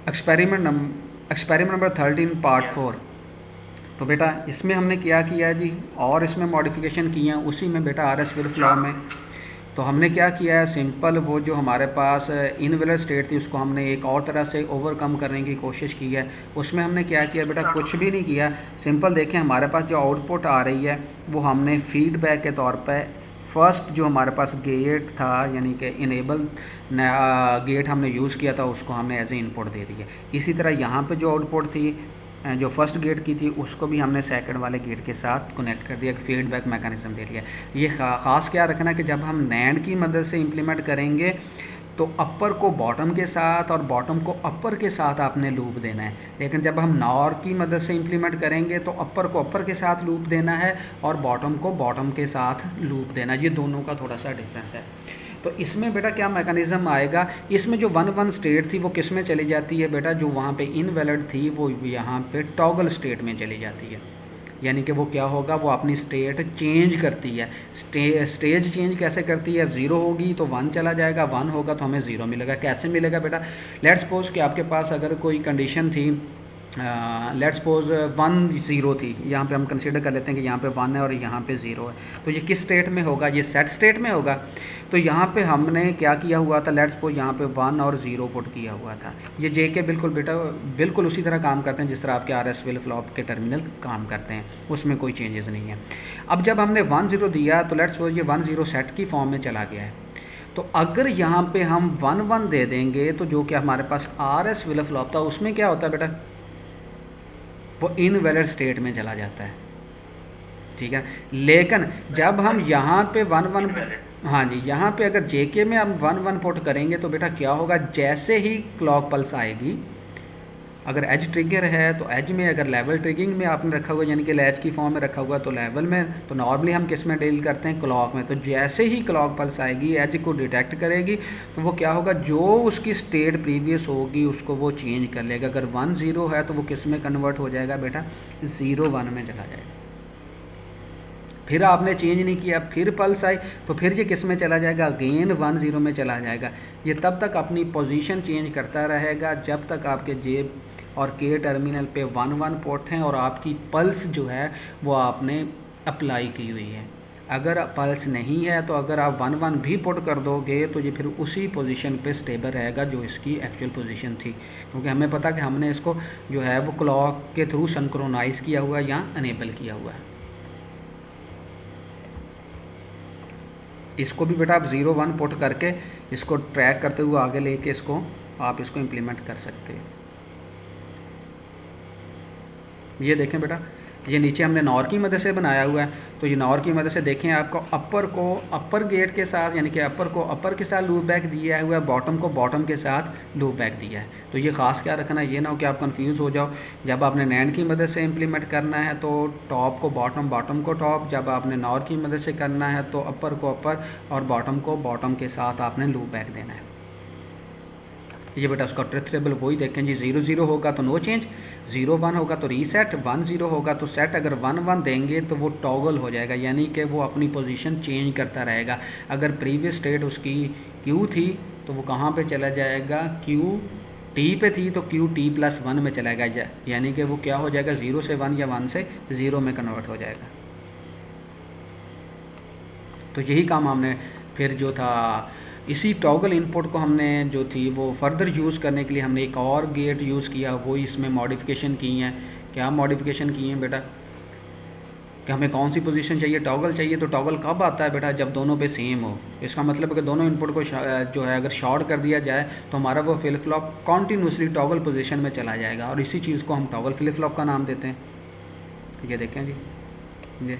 Experiment number 13 part yes. 4। तो बेटा इसमें हमने क्या किया है जी, और इसमें मॉडिफिकेशन किए हैं उसी में बेटा आर एस विल्फ लॉ में। तो हमने क्या किया है, सिंपल वो जो हमारे पास इनवैलिड स्टेट थी उसको हमने एक और तरह से ओवरकम करने की कोशिश की है। उसमें हमने क्या किया बेटा, कुछ भी नहीं किया। सिंपल देखें, हमारे पास जो आउटपुट आ रही है वो हमने फीडबैक के तौर पे फर्स्ट जो हमारे पास गेट था यानी कि इनेबल गेट हमने यूज़ किया था उसको हमने एज ए इनपुट दे दिया। इसी तरह यहाँ पे जो आउटपुट थी जो फर्स्ट गेट की थी उसको भी हमने सेकंड वाले गेट के साथ कनेक्ट कर दिया, एक फीडबैक मैकेनिज्म दे दिया। ये ख़ास क्या रखना कि जब हम नैंड की मदद से इम्प्लीमेंट करेंगे तो अपर को बॉटम के साथ और बॉटम को अपर के साथ आपने लूप देना है, लेकिन जब हम नॉर की मदद से इम्प्लीमेंट करेंगे तो अपर को अपर के साथ लूप देना है और बॉटम को बॉटम के साथ लूप देना है। ये दोनों का थोड़ा सा डिफरेंस है। तो इसमें बेटा क्या मैकेनिज़्म आएगा, इसमें जो 1 1 स्टेट थी वो किस में चली जाती है बेटा, जो वहाँ पे इनवैलिड थी वो यहाँ पे टॉगल स्टेट में चली जाती है। यानी कि वो क्या होगा, वो अपनी स्टेट चेंज करती है। स्टेज चेंज कैसे करती है, 0 होगी तो 1 चला जाएगा, 1 होगा तो हमें 0 मिलेगा। कैसे मिलेगा बेटा, लेट्स सपोज कि आपके पास अगर कोई कंडीशन थी, लेट्स सपोज 1 0 थी, यहाँ पे हम कंसीडर कर लेते हैं कि यहाँ पे 1 है और यहाँ पे 0 है। तो ये किस स्टेट में होगा, ये सेट स्टेट में होगा। तो यहाँ पे हमने क्या किया हुआ था, लेट्स सपोज यहाँ पे 1 और 0 पुट किया हुआ था। ये जे के बिल्कुल बेटा बिल्कुल उसी तरह काम करते हैं जिस तरह आपके आर एस विल्फ लॉ के टर्मिनल काम करते हैं, उसमें कोई चेंजेस नहीं है। अब जब हमने 1 0 दिया तो लेट्स सपोज ये 1 0 सेट की फॉर्म में चला गया है। तो अगर यहाँ पे हम 1 1 दे देंगे तो जो कि हमारे पास आर एस विल्फ लॉ था उसमें क्या होता है बेटा, वो इनवैलिड स्टेट में चला जाता है। ठीक है, लेकिन जब हम यहाँ पे 1 1, इनवैलिड। हाँ जी, यहाँ पे अगर जेके में हम 1 1 पुट करेंगे तो बेटा क्या होगा, जैसे ही क्लॉक पल्स आएगी, अगर एज ट्रिगर है तो एज में, अगर लेवल ट्रिगिंग में आपने रखा हुआ यानी कि लैच की फॉर्म में रखा हुआ तो लेवल में, तो नॉर्मली हम किस में डील करते हैं, क्लॉक में। तो जैसे ही क्लॉक पल्स आएगी एज को डिटेक्ट करेगी तो वो क्या होगा, जो उसकी स्टेट प्रीवियस होगी उसको वो चेंज कर लेगा। अगर 1 0 है तो वो किस में कन्वर्ट हो जाएगा बेटा, 0 1 में चला जाएगा। फिर आपने चेंज नहीं किया, फिर पल्स आई तो फिर ये किस में चला जाएगा, अगेन 1 0 में चला जाएगा। ये तब तक अपनी पोजीशन चेंज करता रहेगा जब तक आपके जे और के टर्मिनल पे 1 1 पोर्ट हैं और आपकी पल्स जो है वो आपने अप्लाई की हुई है। अगर पल्स नहीं है तो अगर आप 1 1 भी पुट कर दोगे तो ये फिर उसी पोजीशन पे स्टेबल रहेगा जो इसकी एक्चुअल पोजीशन थी, क्योंकि हमें पता कि हमने इसको जो है वो क्लॉक के थ्रू सिंक्रोनाइज किया हुआ है या अनेबल किया हुआ है। इसको भी बेटा आप 0 1 पुट करके इसको ट्रैक करते हुए आगे लेके इसको आप इसको इम्प्लीमेंट कर सकते हैं। ये देखें बेटा, ये नीचे हमने नॉर की मदद से बनाया हुआ है। तो ये नॉर की मदद से देखें, आपको अपर को अपर गेट के साथ यानी कि अपर को अपर के साथ लूप बैक दिया हुआ है, बॉटम को बॉटम के साथ लूप बैक दिया है। तो ये ख़ास क्या रखना, ये ना हो कि आप कंफ्यूज हो जाओ। जब आपने नैंड की मदद से इम्प्लीमेंट करना है तो टॉप को बॉटम, बॉटम को टॉप। जब आपने नॉर की मदद से करना है तो अपर को अपर और बॉटम को बॉटम के साथ आपने लूप बैक देना है। ये बेटा उसका ट्रुथ टेबल वही देखें जी, 0 0 होगा तो नो चेंज, 0 1 होगा तो रीसेट, 1 0 होगा तो सेट। अगर 1 1 देंगे तो वो टॉगल हो जाएगा यानी कि वो अपनी पोजीशन चेंज करता रहेगा। अगर प्रीवियस स्टेट उसकी क्यू थी तो वो कहाँ पे चला जाएगा, क्यू टी पे थी तो क्यू टी प्लस 1 में चला जाएगा, यानी कि वो क्या हो जाएगा, 0 से 1 या 1 से 0 में कन्वर्ट हो जाएगा। तो यही काम हमने फिर जो था, इसी टॉगल इनपुट को हमने जो थी वो फर्दर यूज़ करने के लिए हमने एक और गेट यूज़ किया, वो इसमें मॉडिफिकेशन की हैं। क्या मॉडिफिकेशन की हैं बेटा, कि हमें कौन सी पोजीशन चाहिए, टॉगल चाहिए। तो टॉगल कब आता है बेटा, जब दोनों पे सेम हो। इसका मतलब है कि दोनों इनपुट को जो है अगर शॉर्ट कर दिया जाए तो हमारा वो flip flop continuously toggle position में चला जाएगा, और इसी चीज़ को हम टॉगल फ्लिप फ्लॉप का नाम देते हैं। ये देखें जी, ये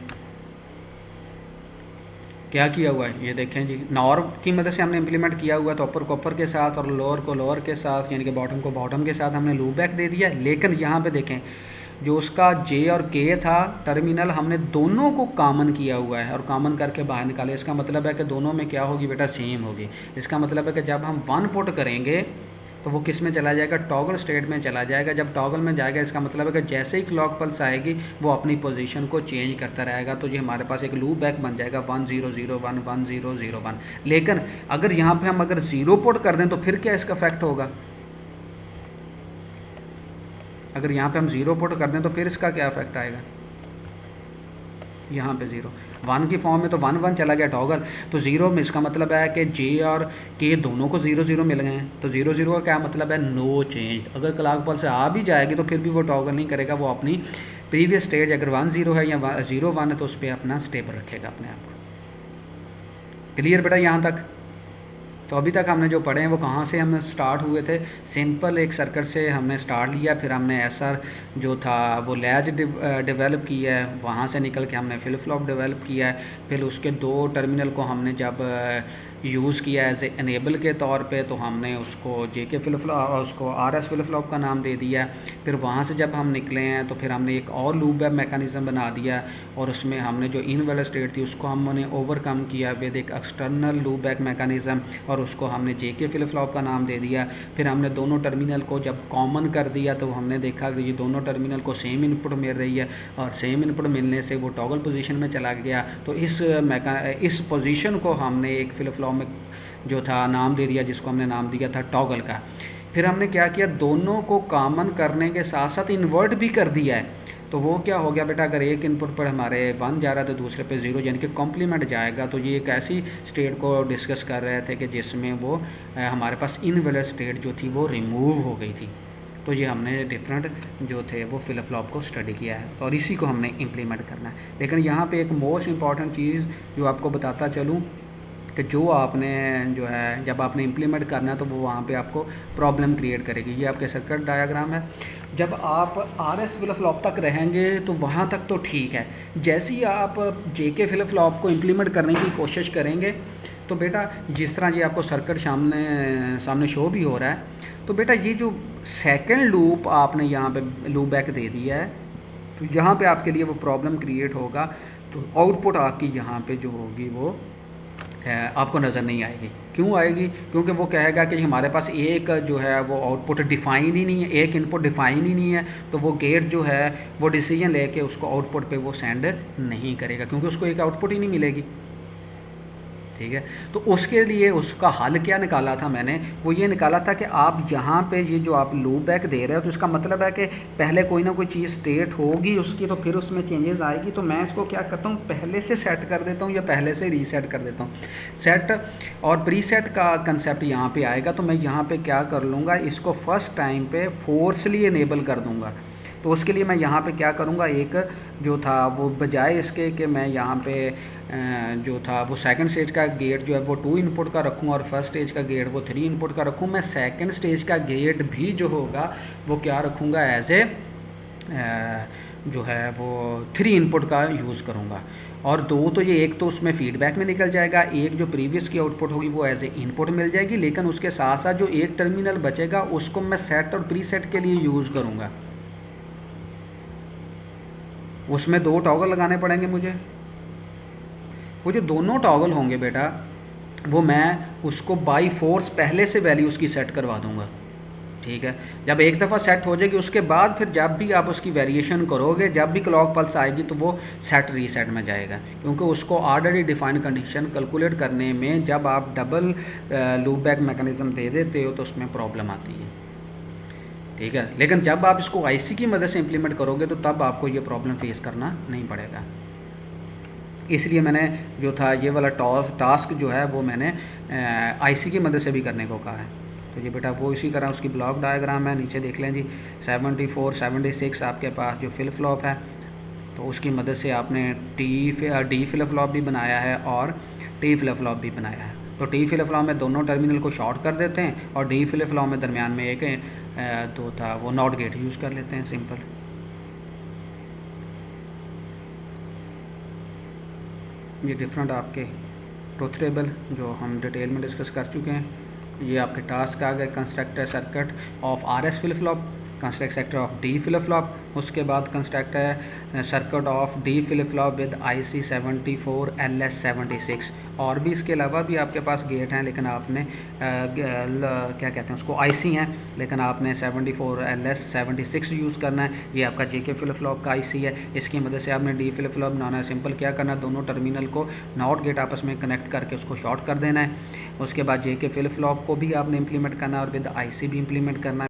क्या किया हुआ है, ये देखें जी, नॉर की मदद से हमने इम्प्लीमेंट किया हुआ है। तो अपर को अपर के साथ और लोअर को लोअर के साथ यानी कि बॉटम को बॉटम के साथ हमने लूप बैक दे दिया। लेकिन यहाँ पे देखें जो उसका जे और के था टर्मिनल, हमने दोनों को कॉमन किया हुआ है और कॉमन करके बाहर निकाले। इसका मतलब है कि दोनों में क्या होगी बेटा, सेम होगी। इसका मतलब है कि जब हम 1 पुट करेंगे तो वो किस में चला जाएगा, टॉगल स्टेट में चला जाएगा। जब टॉगल में जाएगा इसका मतलब है कि जैसे ही क्लॉक पल्स आएगी वो अपनी पोजीशन को चेंज करता रहेगा। तो ये हमारे पास एक लूप बैक बन जाएगा 1 0 0 1 1 0 0 1। लेकिन अगर यहाँ पे हम अगर 0 पुट कर दें तो फिर क्या इसका इफेक्ट होगा, अगर यहाँ पे हम 0 पुट कर दें तो फिर इसका क्या इफेक्ट आएगा, यहाँ पे 0 1 की फॉर्म में तो 1 1 चला गया टॉगल, तो 0 में इसका मतलब है कि जे और के दोनों को 0 0 मिल गए हैं, तो 0 0 का क्या मतलब है, नो चेंज। अगर क्लॉक पल्स से आ भी जाएगी तो फिर भी वो टॉगल नहीं करेगा, वो अपनी प्रीवियस स्टेज अगर 1 0 है या 0 1 है तो उस पर अपना स्टेबल रखेगा अपने आप को। क्लियर बेटा यहाँ तक? तो अभी तक हमने जो पढ़े हैं वो कहाँ से हम स्टार्ट हुए थे, सिंपल एक सर्किट से हमने स्टार्ट लिया, फिर हमने एसआर जो था वो लैच डेवलप किया है, वहाँ से निकल के हमने फ्लिप फ्लॉप डेवलप किया है, फिर उसके 2 टर्मिनल को हमने जब यूज़ किया एज एनेबल के तौर पे तो हमने उसको जेके फ्लिप फ्लॉप उसको आरएस फ्लिप फ्लॉप का नाम दे दिया। फिर वहाँ से जब हम निकले हैं तो फिर हमने एक और लूप बैक मैकेनिज़्म बना दिया और उसमें हमने जो इन वाला स्टेट थी उसको हमने ओवरकम किया विद एक एक्सटर्नल लूप बैक मैकेनिज़्म और उसको हमने जेके फ्लिप फ्लॉप का नाम दे दिया। फिर हमने दोनों टर्मिनल को जब कॉमन कर दिया तो हमने देखा कि ये दोनों टर्मिनल को सेम इनपुट मिल रही है और सेम इनपुट मिलने से वो टॉगल पोजीशन में चला गया। तो इस पोजीशन को हमने एक फ्लिप फ्लॉप में जो था नाम दे दिया, जिसको हमने नाम दिया था टॉगल का। फिर हमने क्या किया, दोनों को कॉमन करने के साथ साथ इन्वर्ट भी कर दिया है। तो वो क्या हो गया बेटा, अगर एक इनपुट पर हमारे 1 जा रहा है तो दूसरे पे 0 यानी कि कॉम्प्लीमेंट जाएगा। तो ये एक ऐसी स्टेट को डिस्कस कर रहे थे कि जिसमें वो हमारे पास इनवैलिड स्टेट जो थी वो रिमूव हो गई थी। तो ये हमने डिफरेंट जो थे वो फ्लिप फ्लॉप को स्टडी किया है और इसी को हमने इम्प्लीमेंट करना है। लेकिन यहाँ पे एक मोस्ट इम्पॉर्टेंट चीज़ जो आपको बताता चलूँ कि जो आपने जो है जब आपने इम्प्लीमेंट करना है तो वो वहाँ पे आपको प्रॉब्लम क्रिएट करेगी। ये आपके सर्किट डायग्राम है। जब आप आरएस फ्लिप फ्लॉप तक रहेंगे तो वहाँ तक तो ठीक है, जैसे ही आप जेके फ्लिप फ्लॉप को इम्प्लीमेंट करने की कोशिश करेंगे तो बेटा जिस तरह ये आपको सर्किट सामने शो भी हो रहा है, तो बेटा ये जो सेकंड लूप आपने यहाँ पे लूप बैक दे दिया है तो यहाँ पे आपके लिए वो प्रॉब्लम क्रिएट होगा। तो आउटपुट आपकी यहाँ पे जो होगी वो आपको नज़र नहीं आएगी। क्यों आएगी? क्योंकि वो कहेगा कि हमारे पास एक जो है वो आउटपुट डिफ़ाइन ही नहीं है, एक इनपुट डिफ़ाइन ही नहीं है, तो वो गेट जो है वो डिसीजन लेके उसको आउटपुट पे वो सेंड नहीं करेगा क्योंकि उसको एक आउटपुट ही नहीं मिलेगी। ठीक है, तो उसके लिए उसका हल क्या निकाला था मैंने, वो ये निकाला था कि आप यहाँ पे ये जो आप लूप बैक दे रहे हो तो इसका मतलब है कि पहले कोई ना कोई चीज़ स्टेट होगी उसकी, तो फिर उसमें चेंजेस आएगी। तो मैं इसको क्या करता हूँ, पहले से सेट कर देता हूँ या पहले से रीसेट कर देता हूँ। सेट और प्रीसेट का कंसेप्ट यहाँ पे आएगा। तो मैं यहाँ पे क्या कर लूँगा, इसको फर्स्ट टाइम पे फोर्सली इनेबल कर दूँगा। तो उसके लिए मैं यहाँ पे क्या करूँगा, एक जो था वो बजाय इसके कि मैं यहाँ पे जो था वो सेकंड स्टेज का गेट जो है वो 2 इनपुट का रखूँ और फर्स्ट स्टेज का गेट वो 3 इनपुट का रखूँ, मैं सेकंड स्टेज का गेट भी जो होगा वो क्या रखूँगा, एज ए जो है वो 3 इनपुट का यूज़ करूँगा। और 2 तो ये एक तो उसमें फीडबैक में निकल जाएगा, एक जो प्रीवियस की आउटपुट होगी वो एज ए इनपुट मिल जाएगी। लेकिन उसके साथ साथ जो एक टर्मिनल बचेगा उसको मैं सेट और प्री सेट के लिए यूज़ करूँगा। उसमें 2 टॉगल लगाने पड़ेंगे मुझे। वो जो दोनों टॉगल होंगे बेटा वो मैं उसको बाई फोर्स पहले से वैल्यू उसकी सेट करवा दूंगा। ठीक है, जब एक दफ़ा सेट हो जाएगी उसके बाद फिर जब भी आप उसकी वेरिएशन करोगे, जब भी क्लॉक पल्स आएगी तो वो सेट रीसेट में जाएगा, क्योंकि उसको ऑलरेडी डिफाइंड कंडीशन कैलकुलेट करने में जब आप डबल लूप बैक मैकेनिज़्म दे देते हो तो उसमें प्रॉब्लम आती है। ठीक है, लेकिन जब आप इसको आईसी की मदद से इम्प्लीमेंट करोगे तो तब आपको ये प्रॉब्लम फेस करना नहीं पड़ेगा। इसलिए मैंने जो था ये वाला टास्क जो है वो मैंने आईसी की मदद से भी करने को कहा है। तो ये बेटा वो इसी तरह उसकी ब्लॉक डायग्राम है, नीचे देख लें जी। 74 76 आपके पास जो फ्लिप फ्लॉप है तो उसकी मदद से आपने डी फ्लिप फ्लॉप भी बनाया है और टी फ्लिप फ्लॉप भी बनाया है। तो टी फ्लिप फ्लॉप में दोनों टर्मिनल को शॉर्ट कर देते हैं और डी फ्लिप फ्लॉप में दरमियान में एक तो था वो नॉट गेट यूज़ कर लेते हैं, सिंपल। ये डिफरेंट आपके ट्रुथ टेबल जो हम डिटेल में डिस्कस कर चुके हैं। ये आपके टास्क आ गए, construct circuit of RS flip flop, construct sector of D flip flop, उसके बाद कंस्ट्रक्ट है circuit of D flip flop with IC 74 LS 76। और भी इसके अलावा भी आपके पास गेट हैं, लेकिन आपने क्या कहते हैं उसको IC हैं, लेकिन आपने 74 LS 76 यूज़ करना है। ये आपका JK फ्लिप फ्लॉप का IC है, इसकी मदद से आपने डी फ्लिप फ्लॉप बनाना है। सिंपल क्या करना है, दोनों टर्मिनल को नॉट गेट आपस में कनेक्ट करके उसको शॉर्ट कर देना है। उसके बाद JK फ्लिप फ्लॉप को भी आपने इम्प्लीमेंट करना है और विद IC भी इम्प्लीमेंट करना है।